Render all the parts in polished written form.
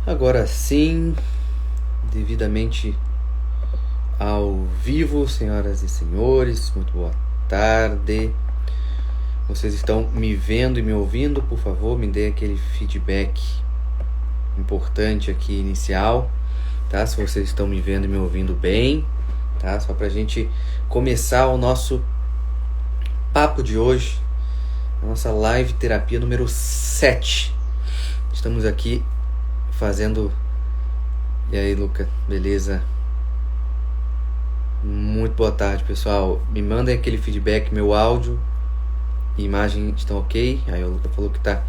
Agora sim, devidamente ao vivo, senhoras e senhores, muito boa tarde. Vocês estão me vendo e me ouvindo? Por favor, me dê aquele feedback importante aqui inicial, tá? Se vocês estão me vendo e me ouvindo bem, tá? Só pra gente começar o nosso papo de hoje, a nossa live terapia número 7. Estamos aqui fazendo... E aí, Luca, beleza? Muito boa tarde, pessoal. Me mandem aquele feedback, meu áudio e imagem estão ok? Aí o Luca falou que tá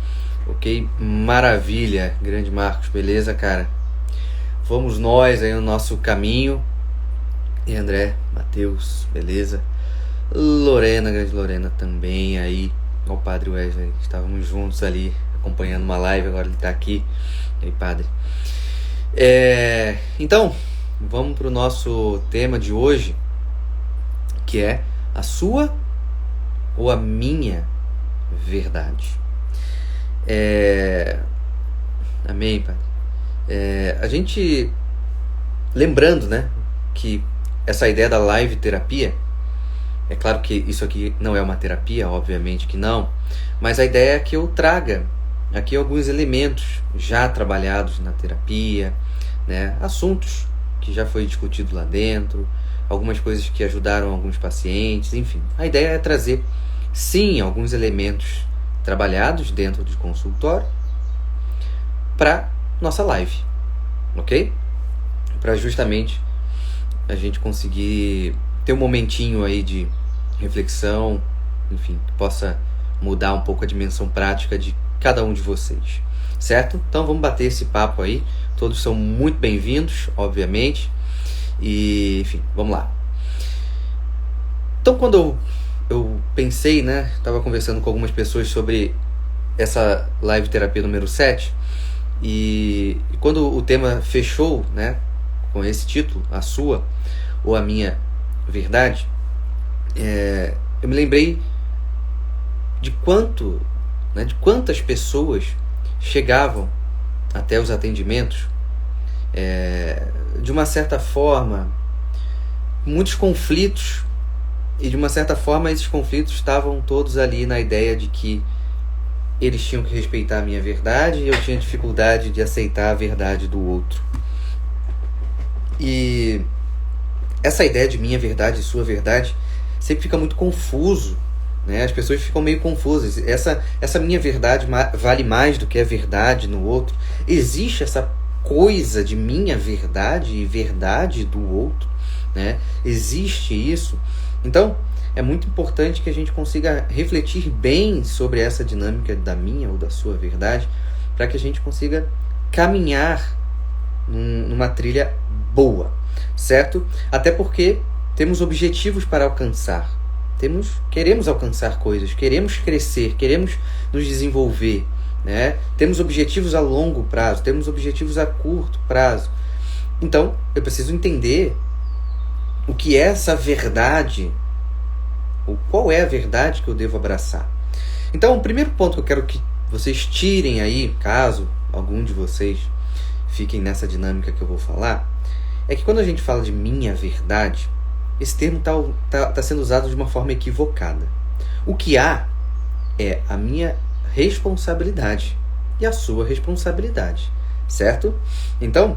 ok. Maravilha, grande Marcos, beleza, cara? Vamos nós aí no nosso caminho. E André, Matheus, beleza? Lorena, grande Lorena também aí. O Padre Wesley, estávamos juntos ali acompanhando uma live, agora ele tá aqui. E aí, Padre? Então, vamos para o nosso tema de hoje, que é a sua ou a minha verdade. Amém, Padre? A gente, lembrando, né, que essa ideia da live terapia, é claro que isso aqui não é uma terapia, obviamente que não, mas a ideia é que eu traga aqui alguns elementos já trabalhados na terapia, né, assuntos que já foi discutido lá dentro, algumas coisas que ajudaram alguns pacientes, enfim. A ideia é trazer, sim, alguns elementos trabalhados dentro do consultório para nossa live, ok? Para justamente a gente conseguir ter um momentinho aí de reflexão, enfim, que possa mudar um pouco a dimensão prática de cada um de vocês, certo? Então vamos bater esse papo aí, todos são muito bem-vindos, obviamente, e enfim, vamos lá. Então quando eu pensei, né, estava conversando com algumas pessoas sobre essa live terapia número 7, e quando o tema fechou, né, com esse título, a sua ou a minha verdade, eu me lembrei de quantas pessoas chegavam até os atendimentos, de uma certa forma, muitos conflitos, e de uma certa forma esses conflitos estavam todos ali na ideia de que eles tinham que respeitar a minha verdade e eu tinha dificuldade de aceitar a verdade do outro. E essa ideia de minha verdade e sua verdade sempre fica muito confuso, né? As pessoas ficam meio confusas. Essa minha verdade vale mais do que a verdade no outro. Existe essa coisa de minha verdade e verdade do outro, né? Existe isso. Então, é muito importante que a gente consiga refletir bem sobre essa dinâmica da minha ou da sua verdade, para que a gente consiga caminhar numa trilha boa, certo? Até porque temos objetivos para alcançar. Queremos alcançar coisas, queremos crescer, queremos nos desenvolver, né? Temos objetivos a longo prazo, temos objetivos a curto prazo. Então, eu preciso entender o que é essa verdade, ou qual é a verdade que eu devo abraçar. Então, o primeiro ponto que eu quero que vocês tirem aí, caso algum de vocês fiquem nessa dinâmica que eu vou falar, é que quando a gente fala de minha verdade, esse termo tá sendo usado de uma forma equivocada. O que há é a minha responsabilidade e a sua responsabilidade, certo? Então,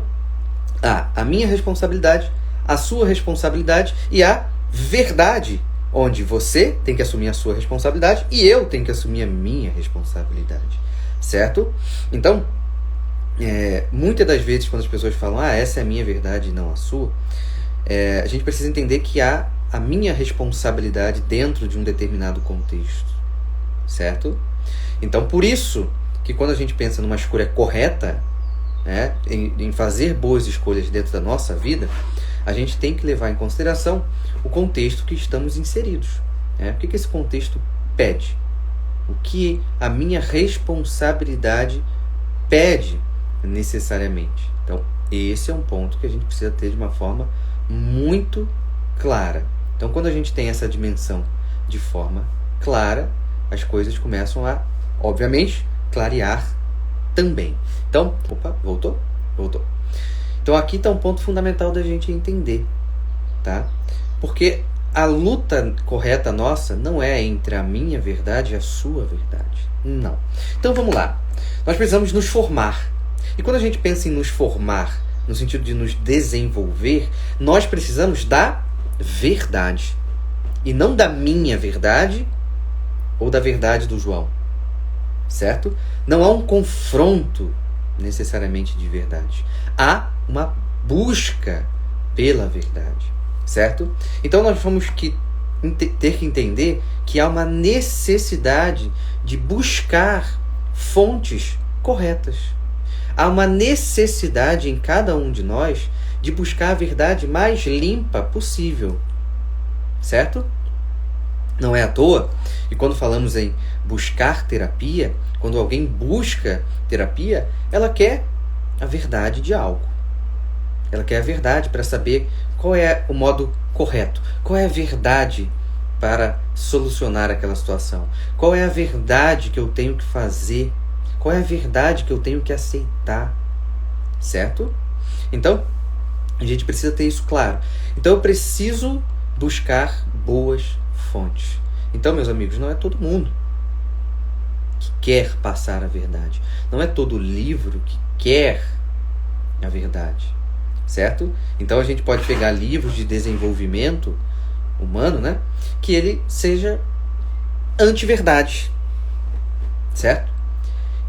a minha responsabilidade, a sua responsabilidade e a verdade, onde você tem que assumir a sua responsabilidade e eu tenho que assumir a minha responsabilidade, certo? Então, muitas das vezes quando as pessoas falam, essa é a minha verdade e não a sua, a gente precisa entender que há a minha responsabilidade dentro de um determinado contexto, certo? Então, por isso que quando a gente pensa numa escolha correta, né, em fazer boas escolhas dentro da nossa vida, a gente tem que levar em consideração o contexto que estamos inseridos, né? O que esse contexto pede? O que a minha responsabilidade pede necessariamente? Então, esse é um ponto que a gente precisa ter de uma forma muito clara. Então, quando a gente tem essa dimensão de forma clara, as coisas começam a, obviamente, clarear também. Então, opa, voltou? Voltou. Então aqui está um ponto fundamental da gente entender, tá? Porque a luta correta nossa não é entre a minha verdade e a sua verdade. Não. Então vamos lá. Nós precisamos nos formar. E quando a gente pensa em nos formar, no sentido de nos desenvolver, nós precisamos da verdade. E não da minha verdade ou da verdade do João. Certo? Não há um confronto necessariamente de verdade. Há uma busca pela verdade. Certo? Então nós vamos ter que entender que há uma necessidade de buscar fontes corretas. Há uma necessidade em cada um de nós de buscar a verdade mais limpa possível. Certo? Não é à toa, e quando falamos em buscar terapia, quando alguém busca terapia, ela quer a verdade de algo. Ela quer a verdade para saber qual é o modo correto, qual é a verdade para solucionar aquela situação, qual é a verdade que eu tenho que fazer, qual é a verdade que eu tenho que aceitar, certo? Então, a gente precisa ter isso claro. Então, eu preciso buscar boas fontes. Então, meus amigos, não é todo mundo que quer passar a verdade. Não é todo livro que quer a verdade. Certo? Então a gente pode pegar livros de desenvolvimento humano, né? Que ele seja anti-verdade. Certo?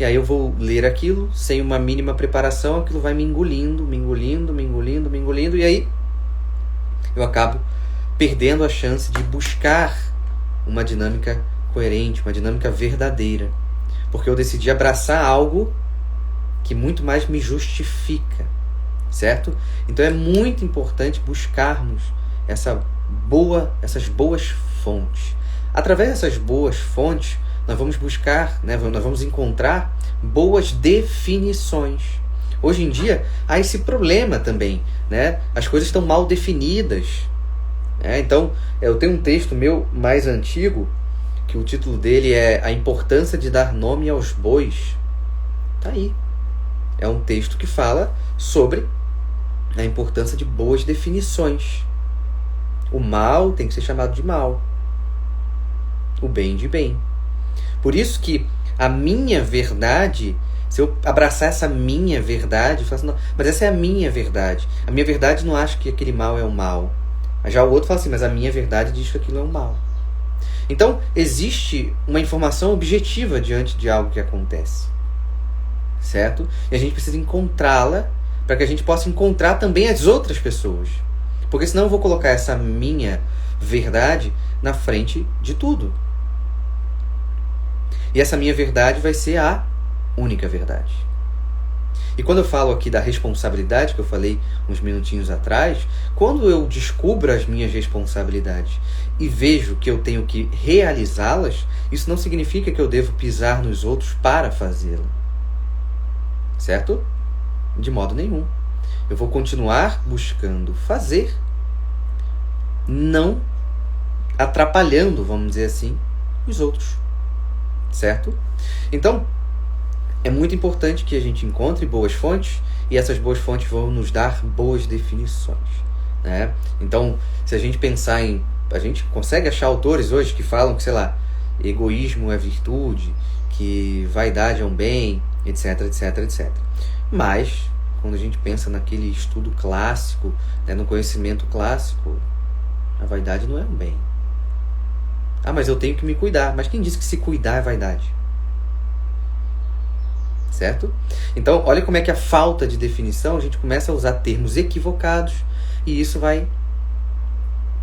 E aí eu vou ler aquilo sem uma mínima preparação, aquilo vai me engolindo, e aí eu acabo perdendo a chance de buscar uma dinâmica coerente, uma dinâmica verdadeira. Porque eu decidi abraçar algo que muito mais me justifica. Certo? Então é muito importante buscarmos essas boas fontes. Através dessas boas fontes, nós vamos buscar, né, nós vamos encontrar boas definições. Hoje em dia, há esse problema também, né? As coisas estão mal definidas. Então, eu tenho um texto meu mais antigo, que o título dele é A Importância de Dar Nome aos Bois. Tá aí. É um texto que fala sobre a importância de boas definições. O mal tem que ser chamado de mal. O bem de bem. Por isso que a minha verdade, se eu abraçar essa minha verdade, eu falo assim, não, mas essa é a minha verdade. A minha verdade não acha que aquele mal é o mal. Já o outro fala assim, mas a minha verdade diz que aquilo é o mal. Então, existe uma informação objetiva diante de algo que acontece. Certo? E a gente precisa encontrá-la para que a gente possa encontrar também as outras pessoas. Porque senão eu vou colocar essa minha verdade na frente de tudo. E essa minha verdade vai ser a única verdade. E quando eu falo aqui da responsabilidade, que eu falei uns minutinhos atrás, quando eu descubro as minhas responsabilidades e vejo que eu tenho que realizá-las, isso não significa que eu devo pisar nos outros para fazê-lo. Certo? De modo nenhum. Eu vou continuar buscando fazer, não atrapalhando, vamos dizer assim, os outros. Certo? Então, é muito importante que a gente encontre boas fontes e essas boas fontes vão nos dar boas definições. Né? Então, se a gente pensar em... A gente consegue achar autores hoje que falam que, sei lá, egoísmo é virtude, que vaidade é um bem, etc, etc, etc. Mas, quando a gente pensa naquele estudo clássico, né, no conhecimento clássico, a vaidade não é um bem. Ah, mas eu tenho que me cuidar. Mas quem disse que se cuidar é vaidade? Certo? Então, olha como é que a falta de definição, a gente começa a usar termos equivocados e isso vai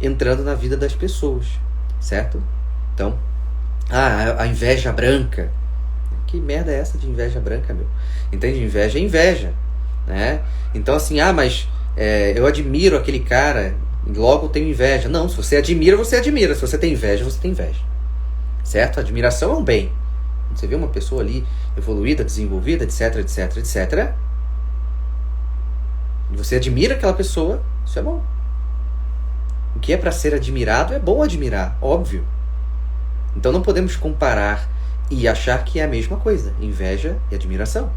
entrando na vida das pessoas. Certo? Então, a inveja branca. Que merda é essa de inveja branca, meu? Entende? Inveja é inveja. Né? Então, assim, mas eu admiro aquele cara, logo tenho inveja. Não, se você admira, você admira. Se você tem inveja, você tem inveja. Certo? A admiração é um bem. Você vê uma pessoa ali evoluída, desenvolvida, etc, etc, etc. E você admira aquela pessoa, isso é bom. O que é para ser admirado é bom admirar, óbvio. Então não podemos comparar e achar que é a mesma coisa, inveja e admiração.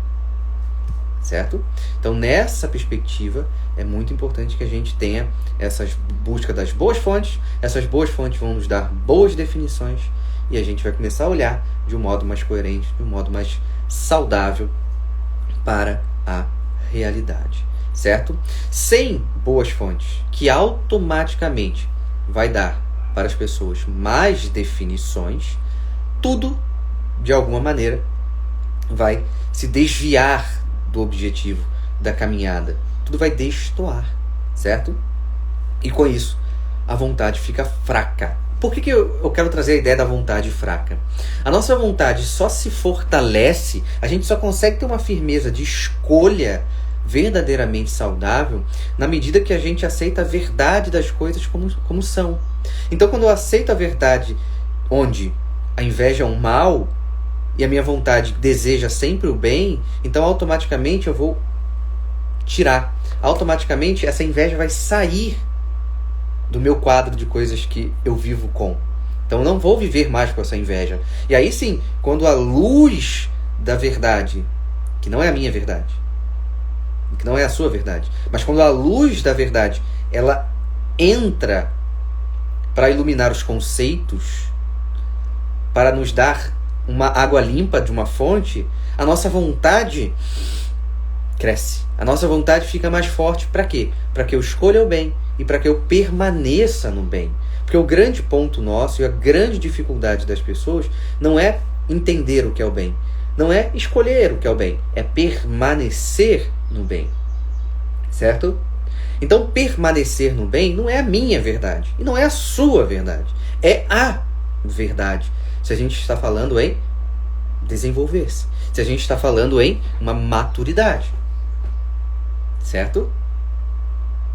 Certo? Então, nessa perspectiva, é muito importante que a gente tenha essas busca das boas fontes. Essas boas fontes vão nos dar boas definições e a gente vai começar a olhar de um modo mais coerente, de um modo mais saudável para a realidade. Certo? Sem boas fontes, que automaticamente vai dar para as pessoas mais definições, tudo, de alguma maneira, vai se desviar do objetivo da caminhada. Tudo vai destoar, certo? E com isso, a vontade fica fraca. Por que eu quero trazer a ideia da vontade fraca? A nossa vontade só se fortalece, a gente só consegue ter uma firmeza de escolha verdadeiramente saudável na medida que a gente aceita a verdade das coisas como são. Então, quando eu aceito a verdade onde a inveja é um mal e a minha vontade deseja sempre o bem, então automaticamente eu vou tirar. Automaticamente essa inveja vai sair do meu quadro de coisas que eu vivo com. Então eu não vou viver mais com essa inveja. E aí sim, quando a luz da verdade, que não é a minha verdade, que não é a sua verdade, mas quando a luz da verdade ela entra para iluminar os conceitos, para nos dar uma água limpa de uma fonte, a nossa vontade cresce. A nossa vontade fica mais forte para quê? Para que eu escolha o bem e para que eu permaneça no bem. Porque o grande ponto nosso e a grande dificuldade das pessoas não é entender o que é o bem, não é escolher o que é o bem, é permanecer no bem. Certo? Então, permanecer no bem não é a minha verdade e não é a sua verdade, é a verdade. Se a gente está falando em desenvolver-se, se a gente está falando em uma maturidade, certo?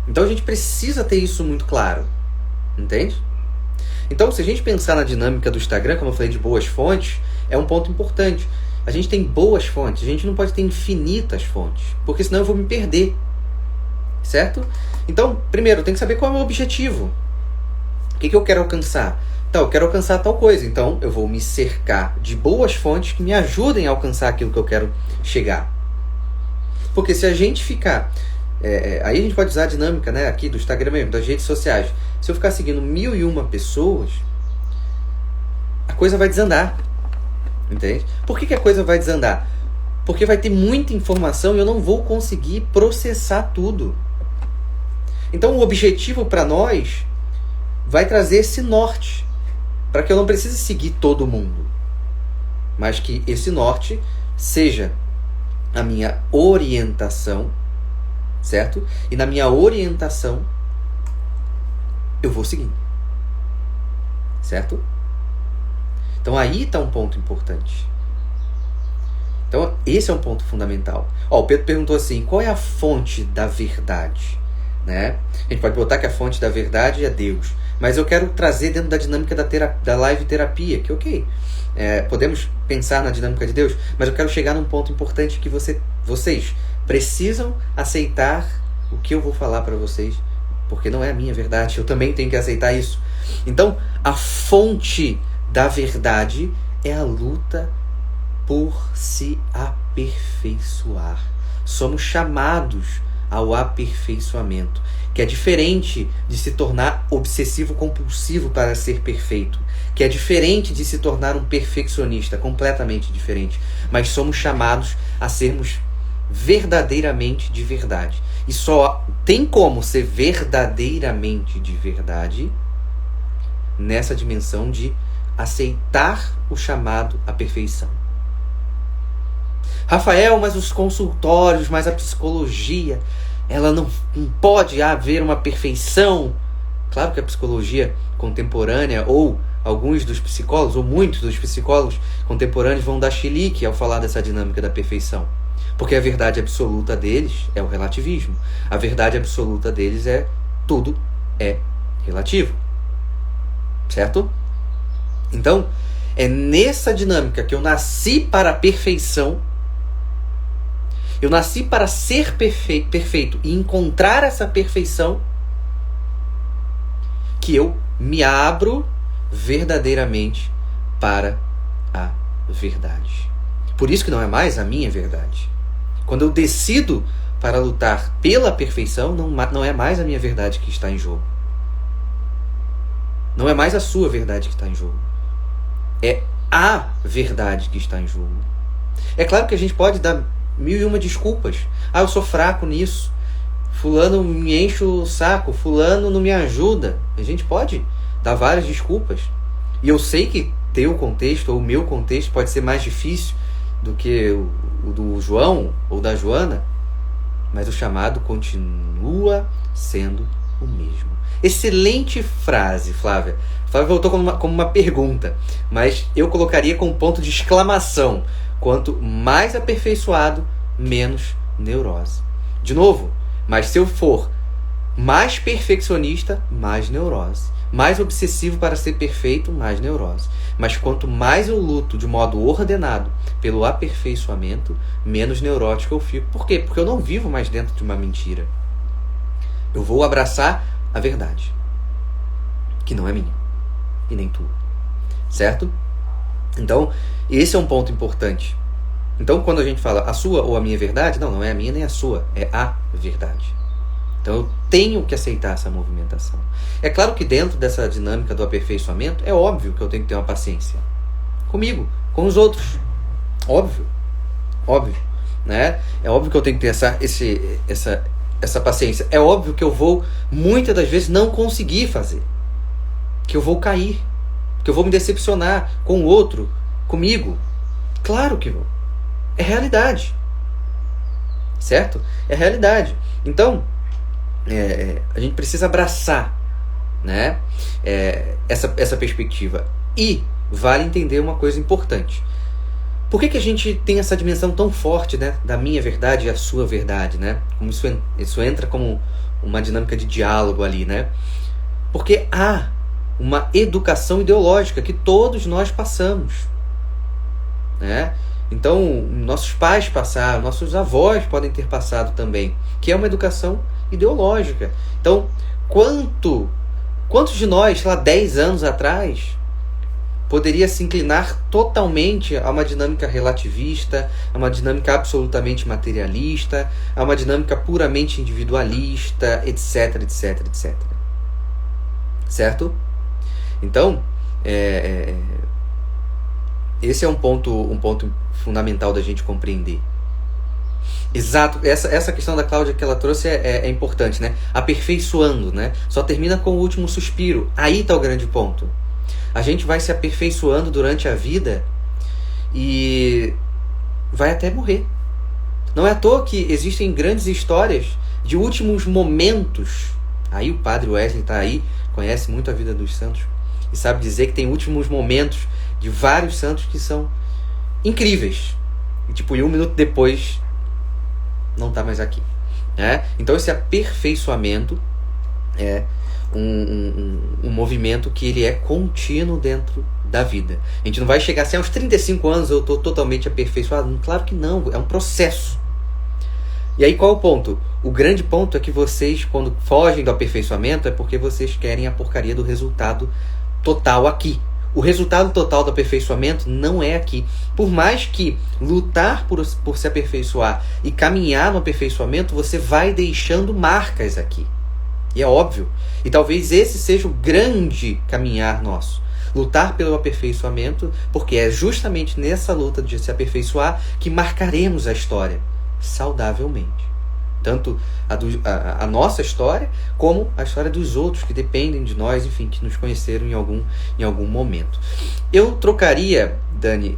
Então a gente precisa ter isso muito claro, entende? Então, se a gente pensar na dinâmica do Instagram, como eu falei de boas fontes, é um ponto importante. A gente tem boas fontes, a gente não pode ter infinitas fontes, porque senão eu vou me perder, certo? Então, primeiro, eu tenho que saber qual é o meu objetivo. O que eu quero alcançar? Então, eu quero alcançar tal coisa. Então, eu vou me cercar de boas fontes que me ajudem a alcançar aquilo que eu quero chegar. Porque se a gente ficar... aí a gente pode usar a dinâmica, né, aqui do Instagram mesmo, das redes sociais. Se eu ficar seguindo 1001 pessoas, a coisa vai desandar. Entende? Por que a coisa vai desandar? Porque vai ter muita informação e eu não vou conseguir processar tudo. Então, o objetivo para nós vai trazer esse norte, para que eu não precise seguir todo mundo, mas que esse norte seja a minha orientação, certo? E na minha orientação eu vou seguindo, certo? Então aí está um ponto importante. Então esse é um ponto fundamental. O Pedro perguntou assim, qual é a fonte da verdade? Né? A gente pode botar que a fonte da verdade é Deus, mas eu quero trazer dentro da dinâmica da live terapia, que ok, podemos pensar na dinâmica de Deus, mas eu quero chegar num ponto importante que vocês precisam aceitar o que eu vou falar para vocês, porque não é a minha verdade, eu também tenho que aceitar isso. Então, a fonte da verdade é a luta por se aperfeiçoar. Somos chamados ao aperfeiçoamento, que é diferente de se tornar obsessivo-compulsivo para ser perfeito, que é diferente de se tornar um perfeccionista, completamente diferente. Mas somos chamados a sermos verdadeiramente de verdade. E só tem como ser verdadeiramente de verdade nessa dimensão de aceitar o chamado à perfeição. Rafael, mas os consultórios, mas a psicologia, ela não pode haver uma perfeição. Claro que a psicologia contemporânea, ou alguns dos psicólogos, ou muitos dos psicólogos contemporâneos vão dar chilique ao falar dessa dinâmica da perfeição. Porque a verdade absoluta deles é o relativismo. A verdade absoluta deles é tudo é relativo. Certo? Então, é nessa dinâmica que eu nasci para a perfeição. Eu nasci para ser perfeito e encontrar essa perfeição, que eu me abro verdadeiramente para a verdade. Por isso que não é mais a minha verdade. Quando eu decido para lutar pela perfeição, não é mais a minha verdade que está em jogo. Não é mais a sua verdade que está em jogo. É a verdade que está em jogo. É claro que a gente pode dar 1001 desculpas. Eu sou fraco nisso. Fulano me enche o saco. Fulano não me ajuda. A gente pode dar várias desculpas. E eu sei que teu contexto ou o meu contexto pode ser mais difícil do que o do João ou da Joana. Mas o chamado continua sendo o mesmo. Excelente frase, Flávia. Flávia voltou como uma pergunta, mas eu colocaria com um ponto de exclamação. Quanto mais aperfeiçoado, menos neurose. De novo, mas se eu for mais perfeccionista, mais neurose. Mais obsessivo para ser perfeito, mais neurose. Mas quanto mais eu luto de modo ordenado pelo aperfeiçoamento, menos neurótico eu fico. Por quê? Porque eu não vivo mais dentro de uma mentira. Eu vou abraçar a verdade, que não é minha e nem tua, certo? Então, esse é um ponto importante. Então, quando a gente fala a sua ou a minha verdade, não é a minha nem a sua, é a verdade. Então, eu tenho que aceitar essa movimentação. É claro que dentro dessa dinâmica do aperfeiçoamento, é óbvio que eu tenho que ter uma paciência comigo, com os outros. Óbvio, né? É óbvio que eu tenho que ter essa paciência. É óbvio que eu vou, muitas das vezes, não conseguir fazer. Que eu vou cair. Que eu vou me decepcionar com o outro, comigo. Claro que vou. É realidade. Certo? É realidade. Então, a gente precisa abraçar, né, essa perspectiva. E vale entender uma coisa importante. Por que a gente tem essa dimensão tão forte, né, da minha verdade e a sua verdade, né? Como isso entra como uma dinâmica de diálogo ali, né? Porque há uma educação ideológica que todos nós passamos, né? Então, nossos pais passaram, nossos avós podem ter passado também, que é uma educação ideológica. Então, quantos de nós, sei lá, 10 anos atrás, poderia se inclinar totalmente a uma dinâmica relativista, a uma dinâmica absolutamente materialista, a uma dinâmica puramente individualista, etc, etc, etc. Certo? Então, esse é um ponto fundamental da gente compreender. Exato, essa questão da Cláudia que ela trouxe é importante, né? Aperfeiçoando, né? Só termina com o último suspiro. Aí está o grande ponto. A gente vai se aperfeiçoando durante a vida e vai até morrer. Não é à toa que existem grandes histórias de últimos momentos. Aí o padre Wesley está aí, conhece muito a vida dos santos e sabe dizer que tem últimos momentos de vários santos que são incríveis. E 1 minuto depois não está mais aqui, né? Então esse aperfeiçoamento é um movimento que ele é contínuo dentro da vida. A gente não vai chegar assim, aos 35 anos eu estou totalmente aperfeiçoado. Claro que não, é um processo. E aí qual é o ponto? O grande ponto é que vocês, quando fogem do aperfeiçoamento, é porque vocês querem a porcaria do resultado total aqui. O resultado total do aperfeiçoamento não é aqui. Por mais que lutar por se aperfeiçoar e caminhar no aperfeiçoamento, você vai deixando marcas aqui. E é óbvio. E talvez esse seja o grande caminhar nosso. Lutar pelo aperfeiçoamento, porque é justamente nessa luta de se aperfeiçoar que marcaremos a história saudavelmente. Tanto a nossa história, como a história dos outros que dependem de nós, enfim, que nos conheceram em algum momento. Eu trocaria, Dani,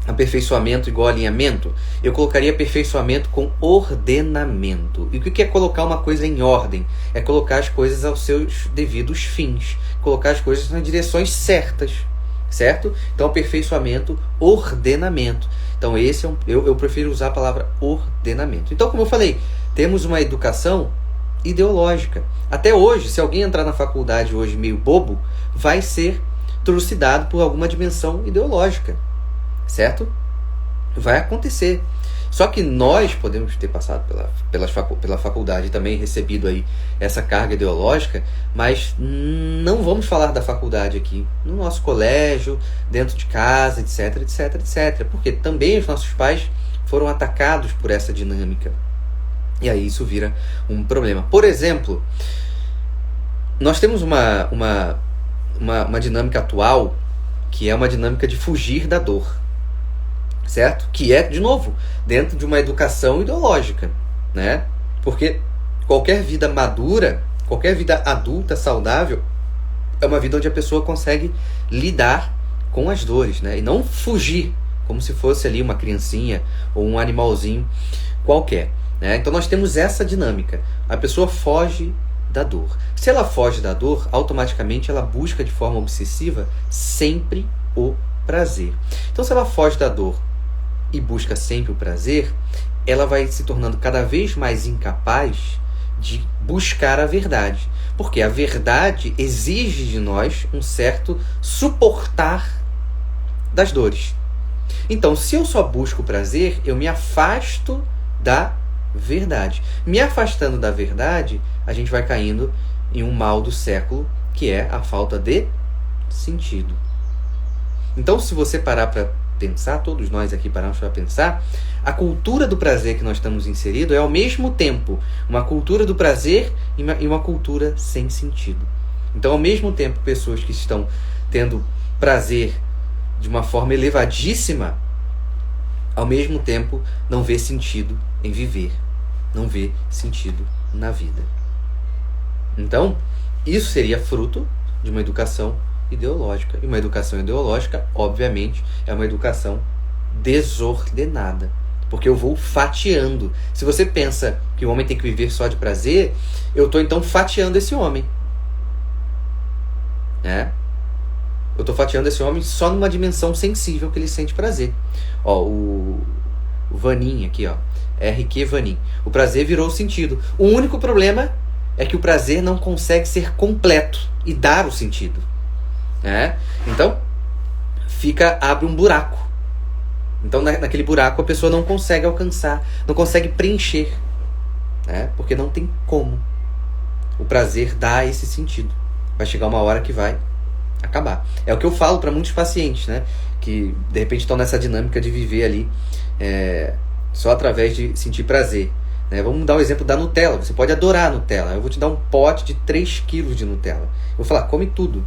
aperfeiçoamento igual alinhamento, eu colocaria aperfeiçoamento com ordenamento. E o que é colocar uma coisa em ordem? É colocar as coisas aos seus devidos fins, colocar as coisas nas direções certas, certo? Então, aperfeiçoamento, ordenamento. Então, eu prefiro usar a palavra ordenamento. Então, como eu falei, temos uma educação ideológica. Até hoje, se alguém entrar na faculdade hoje meio bobo, vai ser trucidado por alguma dimensão ideológica. Certo? Vai acontecer. Só que nós podemos ter passado pela faculdade e também recebido aí essa carga ideológica, mas não vamos falar da faculdade aqui, no nosso colégio, dentro de casa, etc, etc, etc. Porque também os nossos pais foram atacados por essa dinâmica. E aí isso vira um problema. Por exemplo, nós temos uma dinâmica atual que é uma dinâmica de fugir da dor, certo? Que é, de novo, dentro de uma educação ideológica, né? Porque qualquer vida madura, qualquer vida adulta, saudável, é uma vida onde a pessoa consegue lidar com as dores, né? E não fugir, como se fosse ali uma criancinha ou um animalzinho qualquer, né? Então nós temos essa dinâmica. A pessoa foge da dor. Se ela foge da dor, automaticamente ela busca de forma obsessiva sempre o prazer. Então se ela foge da dor e busca sempre o prazer, ela vai se tornando cada vez mais incapaz de buscar a verdade. Porque a verdade exige de nós um certo suportar das dores. Então, se eu só busco o prazer, eu me afasto da verdade. Me afastando da verdade, a gente vai caindo em um mal do século, que é a falta de sentido. Então, se você parar para pensar, todos nós aqui paramos para pensar, a cultura do prazer que nós estamos inseridos é ao mesmo tempo uma cultura do prazer e uma cultura sem sentido. Então, ao mesmo tempo, pessoas que estão tendo prazer de uma forma elevadíssima, ao mesmo tempo não vê sentido em viver, não vê sentido na vida. Então, isso seria fruto de uma educação ideológica. E uma educação ideológica, obviamente, é uma educação desordenada. Porque eu vou fatiando. Se você pensa que o homem tem que viver só de prazer, eu estou então fatiando esse homem. Né? Eu estou fatiando esse homem só numa dimensão sensível que ele sente prazer. Ó, o Vanin aqui, ó. R.Q. Vanin. O prazer virou sentido. O único problema é que o prazer não consegue ser completo e dar o sentido. Né? Então, abre um buraco. Então, naquele buraco, a pessoa não consegue alcançar, não consegue preencher. Né? Porque não tem como. O prazer dá esse sentido. Vai chegar uma hora que vai acabar. É o que eu falo para muitos pacientes, né? Que de repente estão nessa dinâmica de viver ali só através de sentir prazer. Né? Vamos dar o exemplo da Nutella. Você pode adorar a Nutella. Eu vou te dar um pote de 3 quilos de Nutella. Eu vou falar, come tudo.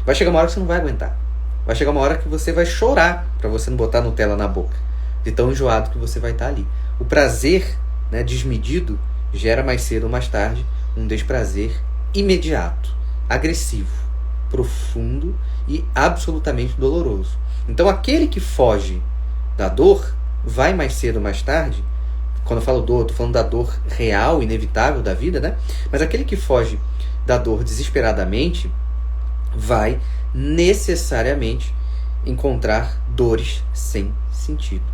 Vai chegar uma hora que você não vai aguentar. Vai chegar uma hora que você vai chorar para você não botar Nutella na boca. De tão enjoado que você vai estar ali. O prazer, né, desmedido gera mais cedo ou mais tarde um desprazer imediato, agressivo, profundo e absolutamente doloroso. Então aquele que foge da dor vai mais cedo ou mais tarde, quando eu falo dor, eu estou falando da dor real, inevitável da vida, né? Mas aquele que foge da dor desesperadamente vai necessariamente encontrar dores sem sentido.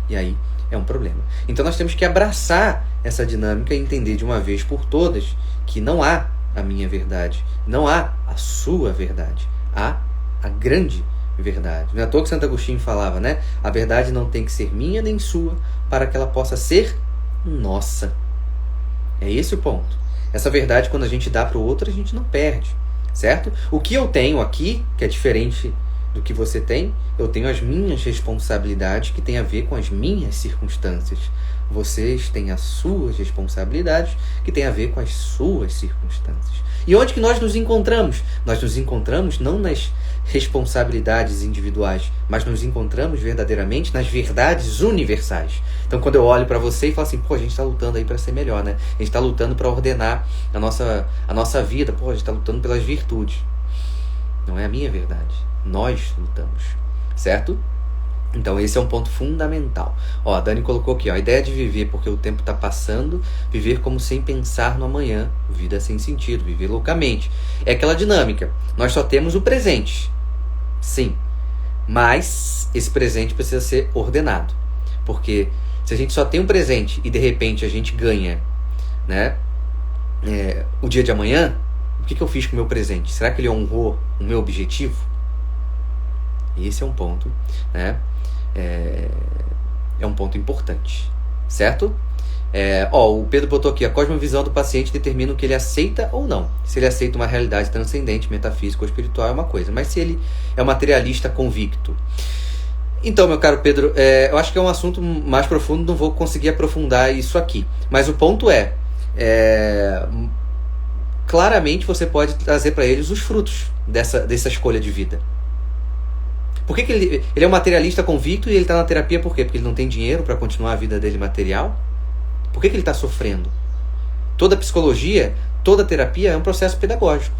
E aí é um problema. Então nós temos que abraçar essa dinâmica e entender de uma vez por todas que não há a minha verdade, não há a sua verdade, há a grande verdade. Não é à toa que Santo Agostinho falava, né? A verdade não tem que ser minha nem sua para que ela possa ser nossa. É esse o ponto. Essa verdade, quando a gente dá para o outro, a gente não perde, certo? O que eu tenho aqui, que é diferente do que você tem, eu tenho as minhas responsabilidades que tem a ver com as minhas circunstâncias. Vocês têm as suas responsabilidades que tem a ver com as suas circunstâncias. E onde que nós nos encontramos? Nós nos encontramos não nas responsabilidades individuais, mas nos encontramos verdadeiramente nas verdades universais. Então, quando eu olho para você e falo assim, pô, a gente está lutando aí para ser melhor, né? A gente está lutando para ordenar a nossa vida, pô, a gente está lutando pelas virtudes. Não é a minha verdade. Nós lutamos, certo? Então esse é um ponto fundamental. Ó, a Dani colocou aqui, ó, a ideia de viver porque o tempo está passando, viver como sem pensar no amanhã, vida sem sentido, viver loucamente. É aquela dinâmica. Nós só temos o presente, sim, mas esse presente precisa ser ordenado. Porque se a gente só tem um presente e de repente a gente ganha, né, o dia de amanhã, o que eu fiz com o meu presente? Será que ele honrou o meu objetivo? Esse é um ponto, né? é um ponto importante, certo? O Pedro botou aqui: a cosmovisão do paciente determina o que ele aceita ou não. Se ele aceita uma realidade transcendente, metafísica ou espiritual é uma coisa, mas se ele é um materialista convicto. Então, meu caro Pedro, eu acho que é um assunto mais profundo, não vou conseguir aprofundar isso aqui. Mas o ponto claramente você pode trazer para eles os frutos dessa escolha de vida. Por que ele é um materialista convicto e ele está na terapia por quê? Porque ele não tem dinheiro para continuar a vida dele material? Por que ele está sofrendo? Toda psicologia, toda terapia é um processo pedagógico.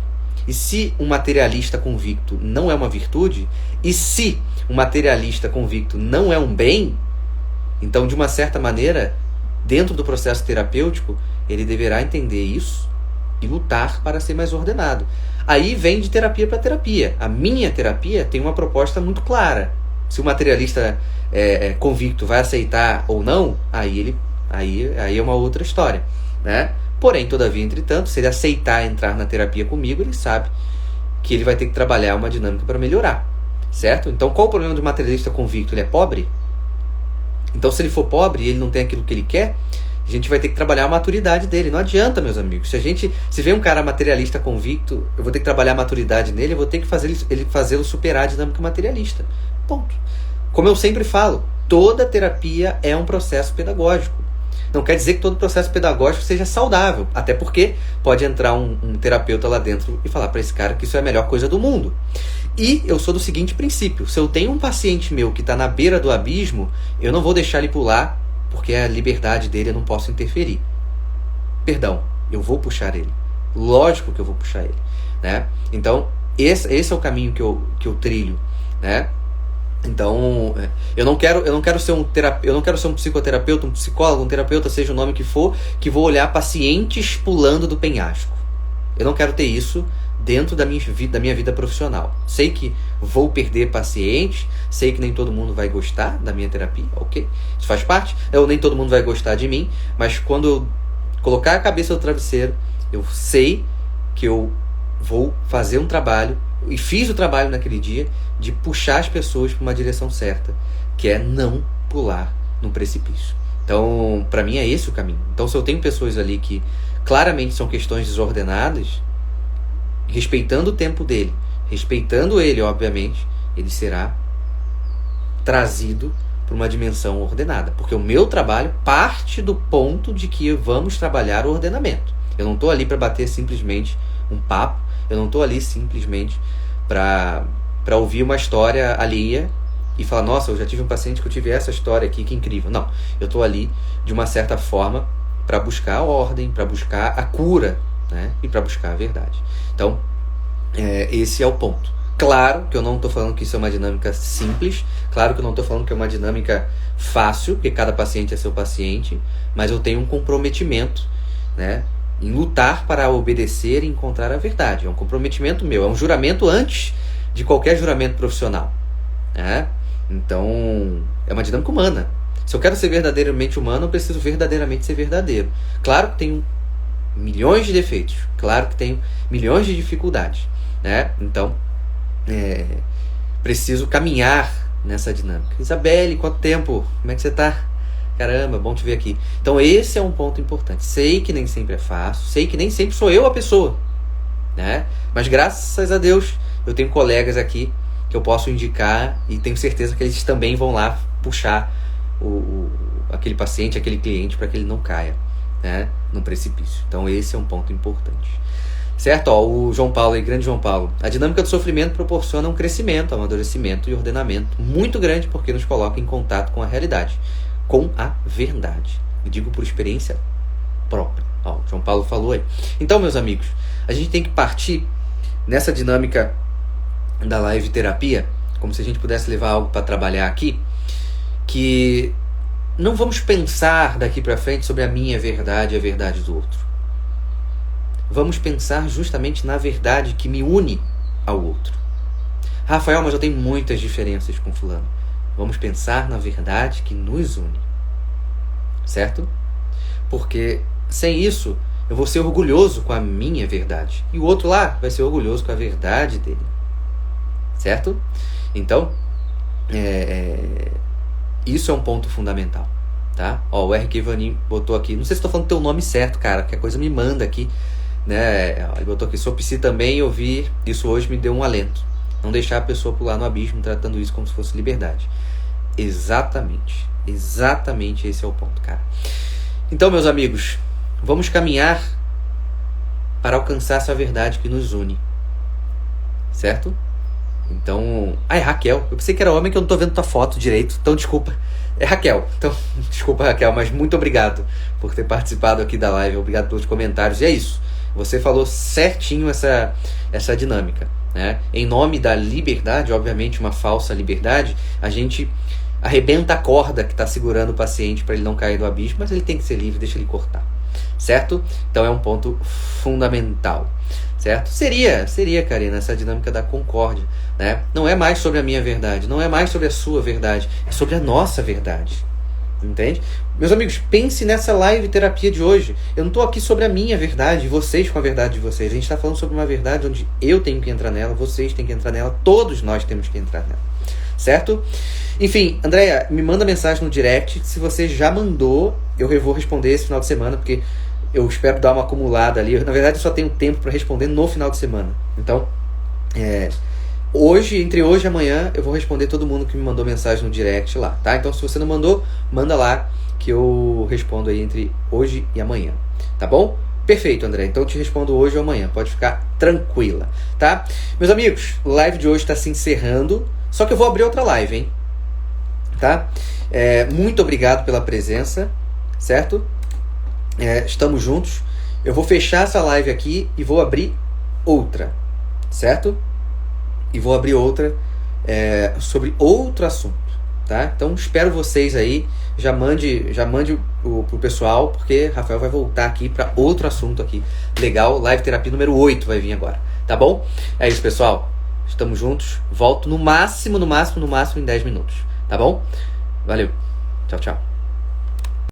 E se um materialista convicto não é uma virtude, e se um materialista convicto não é um bem, então, de uma certa maneira, dentro do processo terapêutico, ele deverá entender isso e lutar para ser mais ordenado. Aí vem de terapia para terapia. A minha terapia tem uma proposta muito clara. Se o materialista convicto vai aceitar ou não, aí é uma outra história, né? Porém, todavia, entretanto, se ele aceitar entrar na terapia comigo, ele sabe que ele vai ter que trabalhar uma dinâmica para melhorar, certo? Então, qual o problema do materialista convicto? Ele é pobre? Então, se ele for pobre e ele não tem aquilo que ele quer, a gente vai ter que trabalhar a maturidade dele. Não adianta, meus amigos. Se vem um cara materialista convicto, eu vou ter que trabalhar a maturidade nele, eu vou ter que fazê-lo superar a dinâmica materialista. Ponto. Como eu sempre falo, toda terapia é um processo pedagógico. Não quer dizer que todo processo pedagógico seja saudável, até porque pode entrar um terapeuta lá dentro e falar para esse cara que isso é a melhor coisa do mundo. E eu sou do seguinte princípio: se eu tenho um paciente meu que está na beira do abismo, eu não vou deixar ele pular, porque a liberdade dele eu não posso interferir. Perdão, eu vou puxar ele. Lógico que eu vou puxar ele, né? Então, esse é o caminho que eu trilho, né? Então, eu não quero ser um psicoterapeuta, um psicólogo, um terapeuta, seja o nome que for, que vou olhar pacientes pulando do penhasco. Eu não quero ter isso dentro da minha vida profissional. Sei que vou perder pacientes, sei que nem todo mundo vai gostar da minha terapia, ok? Isso faz parte. Nem todo mundo vai gostar de mim, mas quando eu colocar a cabeça no travesseiro, eu sei que eu vou fazer um trabalho, e fiz o trabalho naquele dia, de puxar as pessoas para uma direção certa, que é não pular no precipício. Então, para mim é esse o caminho. Então, se eu tenho pessoas ali que claramente são questões desordenadas, respeitando o tempo dele, respeitando ele, obviamente, ele será trazido para uma dimensão ordenada. Porque o meu trabalho parte do ponto de que vamos trabalhar o ordenamento. Eu não estou ali para bater simplesmente um papo, eu não estou ali simplesmente para ouvir uma história alheia e falar: nossa, eu já tive um paciente que eu tive essa história aqui, que incrível. Não, eu estou ali de uma certa forma para buscar a ordem, para buscar a cura, né? E para buscar a verdade. Então, esse é o ponto. Claro que eu não estou falando que isso é uma dinâmica simples, claro que eu não estou falando que é uma dinâmica fácil, porque cada paciente é seu paciente, mas eu tenho um comprometimento, né, em lutar para obedecer e encontrar a verdade. É um comprometimento meu, é um juramento antes de qualquer juramento profissional, né? Então, é uma dinâmica humana. Se eu quero ser verdadeiramente humano, eu preciso verdadeiramente ser verdadeiro. Claro que tenho milhões de defeitos, claro que tenho milhões de dificuldades, né? Então, preciso caminhar nessa dinâmica. Isabelle, quanto tempo? Como é que você tá? Caramba, bom te ver aqui. Então, esse é um ponto importante. Sei que nem sempre é fácil, sei que nem sempre sou eu a pessoa, né? Mas graças a Deus eu tenho colegas aqui que eu posso indicar e tenho certeza que eles também vão lá puxar aquele paciente, aquele cliente, para que ele não caia, né, no precipício. Então esse é um ponto importante, certo? O João Paulo aí, grande João Paulo: a dinâmica do sofrimento proporciona um crescimento, amadurecimento e ordenamento muito grande, porque nos coloca em contato com a realidade, com a verdade. Eu digo por experiência própria. O João Paulo falou aí. Então, meus amigos, a gente tem que partir nessa dinâmica da live terapia, como se a gente pudesse levar algo para trabalhar aqui, que não vamos pensar daqui para frente sobre a minha verdade e a verdade do outro. Vamos pensar justamente na verdade que me une ao outro. Rafael, mas eu tenho muitas diferenças com fulano. Vamos pensar na verdade que nos une, certo? Porque sem isso eu vou ser orgulhoso com a minha verdade e o outro lá vai ser orgulhoso com a verdade dele, certo? Então, Isso é um ponto fundamental, tá? Ó, o RQ Vanim botou aqui, não sei se estou falando teu nome certo, cara, que a coisa me manda aqui, né? Ele botou aqui, sou psi também, ouvir isso hoje me deu um alento. Não deixar a pessoa pular no abismo tratando isso como se fosse liberdade. Exatamente esse é o ponto, cara. Então, meus amigos, vamos caminhar para alcançar essa verdade que nos une, certo? Então, é Raquel, eu pensei que era homem, que eu não tô vendo tua foto direito, então desculpa, é Raquel. Então, desculpa, Raquel, mas muito obrigado por ter participado aqui da live, obrigado pelos comentários. E é isso, você falou certinho essa dinâmica, né? Em nome da liberdade, obviamente uma falsa liberdade, a gente arrebenta a corda que está segurando o paciente para ele não cair do abismo, mas ele tem que ser livre, deixa ele cortar, certo? Então é um ponto fundamental, certo? Seria, Karina, essa dinâmica da concórdia, né? Não é mais sobre a minha verdade, não é mais sobre a sua verdade, é sobre a nossa verdade, entende? Meus amigos, pense nessa live terapia de hoje. Eu não estou aqui sobre a minha verdade, vocês com a verdade de vocês. A gente está falando sobre uma verdade onde eu tenho que entrar nela, vocês têm que entrar nela, todos nós temos que entrar nela, certo? Enfim, Andréia, me manda mensagem no direct. Se você já mandou, eu vou responder esse final de semana, porque eu espero dar uma acumulada ali. Na verdade, eu só tenho tempo para responder no final de semana. Então, entre hoje e amanhã, eu vou responder todo mundo que me mandou mensagem no direct lá, tá? Então, se você não mandou, manda lá que eu respondo aí entre hoje e amanhã, tá bom? Perfeito, André. Então eu te respondo hoje ou amanhã. Pode ficar tranquila, tá? Meus amigos, a live de hoje está se encerrando. Só que eu vou abrir outra live, hein? Tá? Muito obrigado pela presença, certo? Estamos juntos. Eu vou fechar essa live aqui e vou abrir outra, certo? E vou abrir outra sobre outro assunto, tá? Então espero vocês aí. Já mande pro pessoal, porque Rafael vai voltar aqui para outro assunto aqui. Legal, live terapia número 8 vai vir agora, tá bom? É isso, pessoal. Estamos juntos. Volto no máximo em 10 minutos. Tá bom? Valeu. Tchau, tchau.